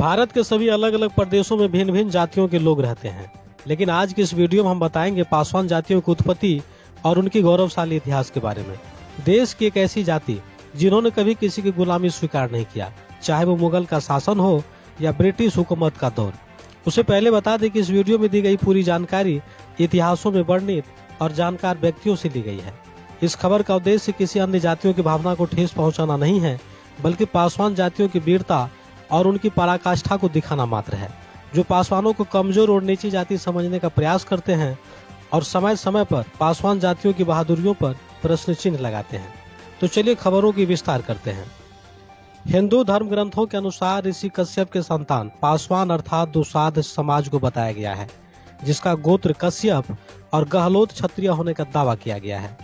भारत के सभी अलग अलग प्रदेशों में भिन्न भिन्न जातियों के लोग रहते हैं, लेकिन आज की इस वीडियो में हम बताएंगे पासवान जातियों की उत्पत्ति और उनकी गौरवशाली इतिहास के बारे में। देश की एक ऐसी जाति जिन्होंने कभी किसी की गुलामी स्वीकार नहीं किया, चाहे वो मुगल का शासन हो या ब्रिटिश हुकूमत का दौर। उससे पहले बता दें कि इस वीडियो में दी गई पूरी जानकारी इतिहासों में वर्णित और जानकार व्यक्तियों से ली गई है। इस खबर का उद्देश्य किसी अन्य जातियों की भावना को ठेस पहुंचाना नहीं है, बल्कि पासवान जातियों की वीरता और उनकी पराकाष्ठा को दिखाना मात्र है, जो पासवानों को कमजोर और नीची जाति समझने का प्रयास करते हैं और समय समय पर पासवान जातियों की बहादुरियों पर प्रश्न चिन्ह लगाते हैं। तो चलिए खबरों की विस्तार करते हैं। हिंदू धर्म ग्रंथों के अनुसार ऋषि कश्यप के संतान पासवान अर्थात दुसाध समाज को बताया गया है, जिसका गोत्र कश्यप और गहलोत क्षत्रिय होने का दावा किया गया है।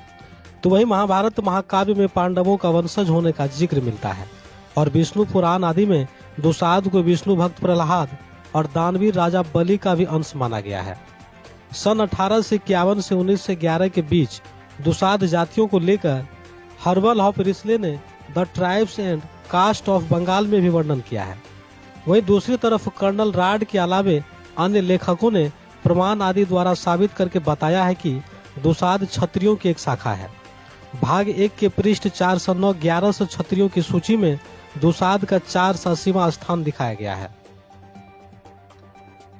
तो वही महाभारत महाकाव्य में पांडवों का वंशज होने का जिक्र मिलता है और विष्णु पुराण आदि में दुसाध को विष्णु भक्त प्रहलाद और दानवीर राजा बलि का भी अंश माना गया है। सन 1851 से 1911 के बीच दुसाध जातियों को लेकर हर्बल ऑफ रिस्ले ने the tribes and caste of Bengal में भी वर्णन किया है। वहीं दूसरी तरफ कर्नल राड के अलावे अन्य लेखकों ने प्रमाण आदि द्वारा साबित करके बताया है कि दुसाध क्षत्रियों की एक शाखा है। भाग 1 के पृष्ठ 409 1100 क्षत्रियों की सूची में दुसाध का 480वां स्थान दिखाया गया है।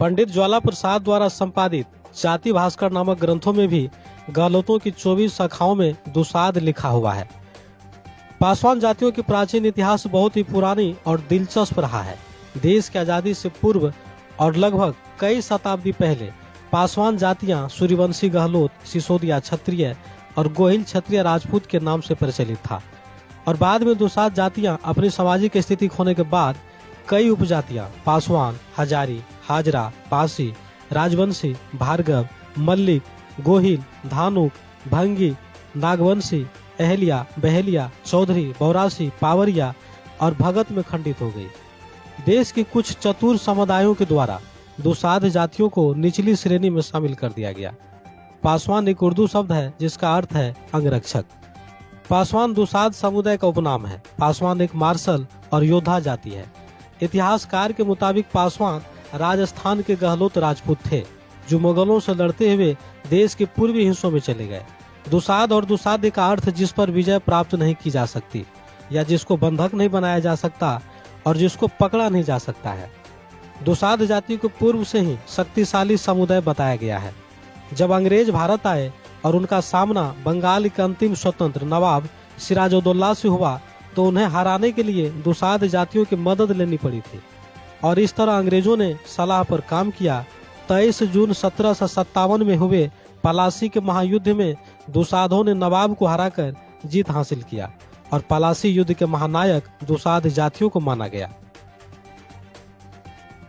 पंडित ज्वाला प्रसाद द्वारा संपादित जाति भास्कर नामक ग्रंथों में भी गहलोतों की 24 शाखाओं में दुसाध लिखा हुआ है। पासवान जातियों की प्राचीन इतिहास बहुत ही पुरानी और दिलचस्प रहा है। देश की आजादी से पूर्व और लगभग कई शताब्दी पहले पासवान जातियां सूर्यवंशी गहलोत, सिसोदिया क्षत्रिय और गोहिल क्षत्रिय राजपूत के नाम से प्रचलित था और बाद में दुसाध जातियां अपनी सामाजिक स्थिति खोने के बाद कई उपजातियां पासवान, हजारी, हाजरा, पासी, राजवंशी, भार्गव, मल्लिक, गोहिल, धानुक, भंगी, नागवंशी, अहलिया, बहेलिया, चौधरी, बौरासी, पावरिया और भगत में खंडित हो गई। देश के कुछ चतुर समुदायों के द्वारा दुसाध जातियों को निचली श्रेणी में शामिल कर दिया गया। पासवान एक उर्दू शब्द है जिसका अर्थ है अंगरक्षक। पासवान दुसाध समुदाय का उपनाम है। पासवान एक मार्शल और योद्धा जाति है। इतिहासकार के मुताबिक पासवान राजस्थान के गहलोत राजपूत थे, जो मुगलों से लड़ते हुए देश के पूर्वी हिस्सों में चले गए। दुसाध और दुसाध्य का अर्थ जिस पर विजय प्राप्त नहीं की जा सकती या जिसको बंधक नहीं बनाया जा सकता और जिसको पकड़ा नहीं जा सकता है। दुसाध जाति को पूर्व से ही शक्तिशाली समुदाय बताया गया है। जब अंग्रेज भारत आए और उनका सामना बंगाल के अंतिम स्वतंत्र नवाब सिराजुद्दौला से हुआ, तो उन्हें हराने के लिए दुसाध जातियों की मदद लेनी पड़ी थी और इस तरह अंग्रेजों ने सलाह पर काम किया। 23 जून 1757 में हुए पलासी के महायुद्ध में दुसाधों ने नवाब को हराकर जीत हासिल किया और पलासी युद्ध के महानायक दुसाध जातियों को माना गया।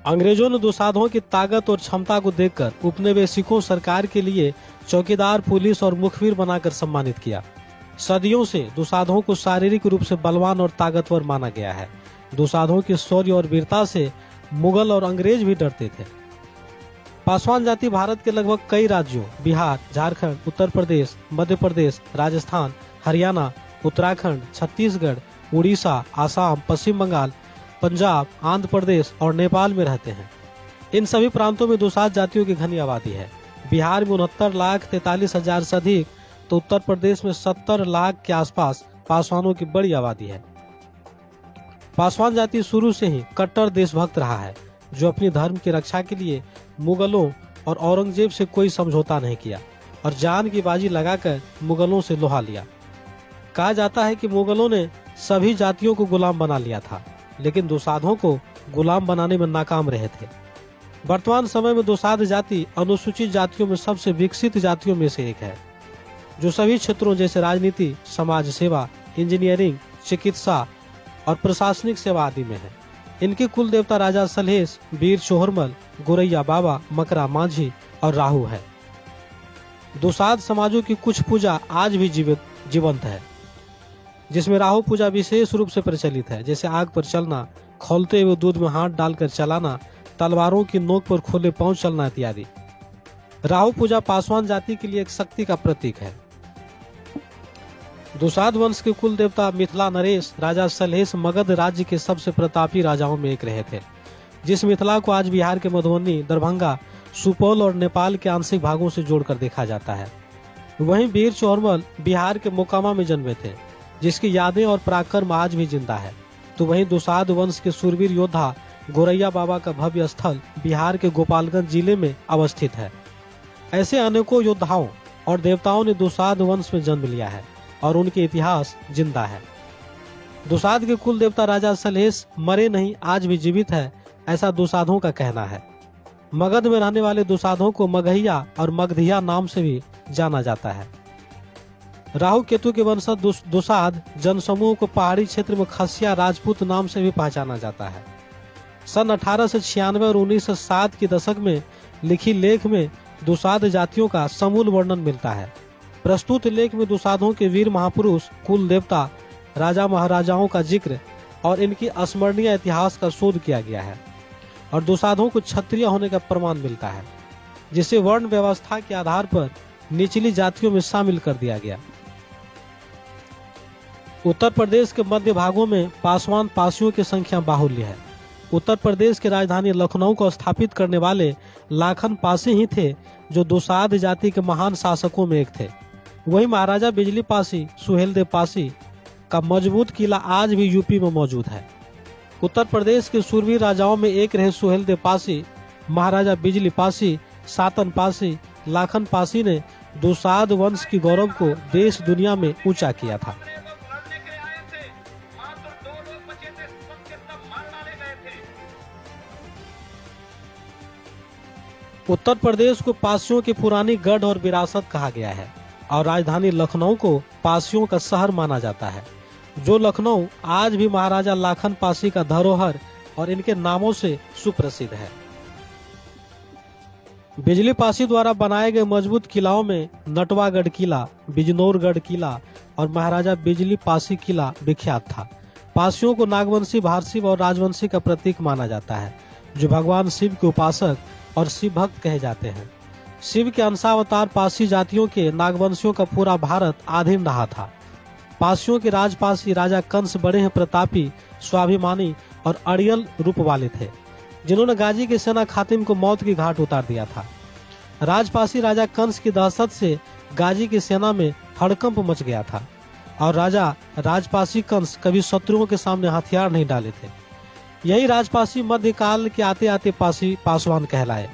अंग्रेजों ने दुसाधों की ताकत और क्षमता को देखकर उपनिवेशिकों सरकार के लिए चौकीदार, पुलिस और मुखबिर बनाकर सम्मानित किया। सदियों से दुसाधों को शारीरिक रूप से बलवान और ताकतवर माना गया है। दुसाधों की शौर्य और वीरता से मुगल और अंग्रेज भी डरते थे। पासवान जाति भारत के लगभग कई राज्यों बिहार, झारखंड, उत्तर प्रदेश, मध्य प्रदेश, राजस्थान, हरियाणा, उत्तराखंड, छत्तीसगढ़, उड़ीसा, आसाम, पश्चिम बंगाल, पंजाब, आंध्र प्रदेश और नेपाल में रहते हैं। इन सभी प्रांतों में दुसाध जातियों की घनी आबादी है। बिहार में 69,43,000 से अधिक, तो उत्तर प्रदेश में 70 लाख के आसपास पासवानों की बड़ी आबादी है। पासवान जाति शुरू से ही कट्टर देशभक्त रहा है, जो अपनी धर्म की रक्षा के लिए मुगलों और औरंगजेब से कोई समझौता नहीं किया और जान की बाजी लगाकर मुगलों से लोहा लिया। कहा जाता है कि मुगलों ने सभी जातियों को गुलाम बना लिया था, लेकिन दुसाधों को गुलाम बनाने में नाकाम रहे थे। वर्तमान समय में दुसाध जाति अनुसूचित जातियों में सबसे विकसित जातियों में से एक है, जो सभी क्षेत्रों जैसे राजनीति, समाज सेवा, इंजीनियरिंग, चिकित्सा और प्रशासनिक सेवा आदि में है। इनके कुल देवता राजा सलहेश, वीर चोहरमल, गोरैया बाबा, मकरा मांझी और राहु है। दुसाध समाजों की कुछ पूजा आज भी जीवंत है, जिसमें राहु पूजा विशेष रूप से प्रचलित है, जैसे आग पर चलना, खौलते हुए दूध में हाथ डालकर चलाना, तलवारों की नोक पर खुले पांव चलना इत्यादि। राहु पूजा पासवान जाति के लिए एक शक्ति का प्रतीक है। दुसाध वंश के कुल देवता मिथिला नरेश राजा सलहेश मगध राज्य के सबसे प्रतापी राजाओं में एक रहे थे, जिस मिथिला को आज बिहार के मधुबनी, दरभंगा, सुपौल और नेपाल के आंशिक भागों से जोड़कर देखा जाता है। वहीं वीर चौरमल बिहार के मोकामा में जन्मे थे, जिसकी यादें और पराक्रम आज भी जिंदा है। तो वहीं दुसाध वंश के सूरवीर योद्धा गोरैया बाबा का भव्य स्थल बिहार के गोपालगंज जिले में अवस्थित है। ऐसे अनेकों योद्धाओं और देवताओं ने दुसाध वंश में जन्म लिया है और उनके इतिहास जिंदा है। दुसाध के कुल देवता राजा सलहेश मरे नहीं, आज भी जीवित है, ऐसा दुसाधों का कहना है। मगध में रहने वाले दुसाधों को मगहिया और मगधिया नाम से भी जाना जाता है। राहु केतु के वंशज दुसाध जनसमूह को पहाड़ी क्षेत्र में खसिया राजपूत नाम से भी पहचाना जाता है। सन 1896 और 1907 के दशक में लिखी लेख में दुसाध जातियों का समूल वर्णन मिलता है। प्रस्तुत लेख में दुसाधों के वीर महापुरुष, कुल देवता, राजा महाराजाओं का जिक्र और इनकी अस्मरणीय इतिहास का शोध किया गया है और दुसाधों को क्षत्रिय होने का प्रमाण मिलता है, जिसे वर्ण व्यवस्था के आधार पर निचली जातियों में शामिल कर दिया गया। उत्तर प्रदेश के मध्य भागों में पासवान पासियों की संख्या बाहुल्य है। उत्तर प्रदेश की राजधानी लखनऊ को स्थापित करने वाले लाखन पासी ही थे, जो दुसाध जाति के महान शासकों में एक थे। वहीं महाराजा बिजली पासी, सुहेलदेव पासी का मजबूत किला आज भी यूपी में मौजूद है। उत्तर प्रदेश के सूरवीर राजाओं में एक रहे सुहेलदेव पासी। महाराजा बिजली पासी, सातन पासी, लाखन पासी ने दुसाध वंश की गौरव को देश दुनिया में ऊंचा किया था। उत्तर प्रदेश को पासियों की पुरानी गढ़ और विरासत कहा गया है और राजधानी लखनऊ को पासियों का शहर माना जाता है। जो लखनऊ आज भी महाराजा लाखन पासी का धरोहर और इनके नामों से सुप्रसिद्ध है। बिजली पासी द्वारा बनाए गए मजबूत किलाओं में नटवागढ़ किला, बिजनौरगढ़ किला और महाराजा बिजली पासी किला विख्यात था। पासियों को नागवंशी, भारशिव और राजवंशी का प्रतीक माना जाता है, जो भगवान शिव के उपासक और शिव भक्त कहे जाते हैं। शिव के अंशावतार पासी जातियों के नागवंशियों का पूरा भारत आधीन रहा था। पासियों के राजपासी राजा कंस बड़े हैं प्रतापी, स्वाभिमानी और अड़ियल रूप वाले थे, जिन्होंने गाजी की सेना खातिम को मौत की घाट उतार दिया था। राजपासी राजा कंस की दहशत से गाजी की सेना में हड़कंप मच गया था और राजा राजपासी कंस कभी शत्रुओं के सामने हथियार नहीं डाले थे। यही राजपासी मध्यकाल के आते आते पासवान कहलाए।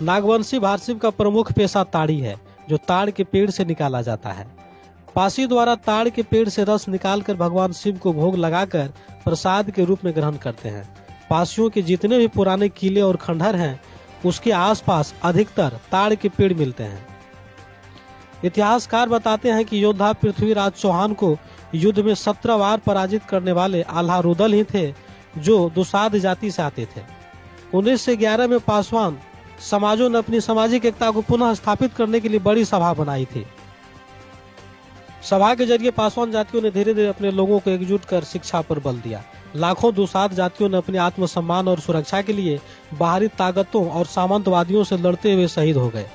नागवंशी भारशिव का प्रमुख पेशा ताड़ी है, जो ताड़ के पेड़ से निकाला जाता है। पासी द्वारा ताड़ के पेड़ से रस निकालकर भगवान शिव को भोग लगाकर प्रसाद के रूप में ग्रहण करते हैं। पासियों के जितने भी पुराने किले और खंडहर हैं, उसके आसपास अधिकतर ताड़ के पेड़ मिलते हैं। इतिहासकार बताते हैं कि योद्धा पृथ्वीराज चौहान को युद्ध में 17 बार पराजित करने वाले आल्हा रुदल ही थे, जो दुसाध जाति से आते थे। 1911 में पासवान समाजों ने अपनी सामाजिक एकता को पुनः स्थापित करने के लिए बड़ी सभा बनाई थी। सभा के जरिए पासवान जातियों ने धीरे धीरे अपने लोगों को एकजुट कर शिक्षा पर बल दिया। लाखों दुसाध जातियों ने अपने आत्मसम्मान और सुरक्षा के लिए बाहरी ताकतों और सामंतवादियों से लड़ते हुए शहीद हो गए।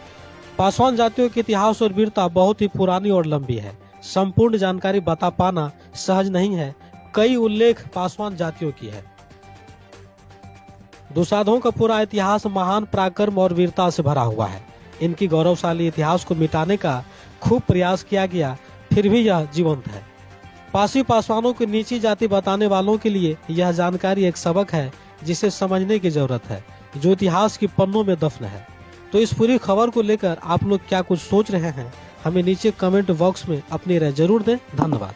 पासवान जातियों के इतिहास और वीरता बहुत ही पुरानी और लंबी है। संपूर्ण जानकारी बता पाना सहज नहीं है। कई उल्लेख पासवान जातियों की है। दुसाधों का पूरा इतिहास महान पराक्रम और वीरता से भरा हुआ है। इनकी गौरवशाली इतिहास को मिटाने का खूब प्रयास किया गया, फिर भी यह जीवंत है। पासी पासवानों को नीची जाति बताने वालों के लिए यह जानकारी एक सबक है, जिसे समझने की जरूरत है, जो इतिहास की पन्नों में दफन है। तो इस पूरी खबर को लेकर आप लोग क्या कुछ सोच रहे हैं, हमें नीचे कमेंट बॉक्स में अपनी राय जरूर दें। धन्यवाद।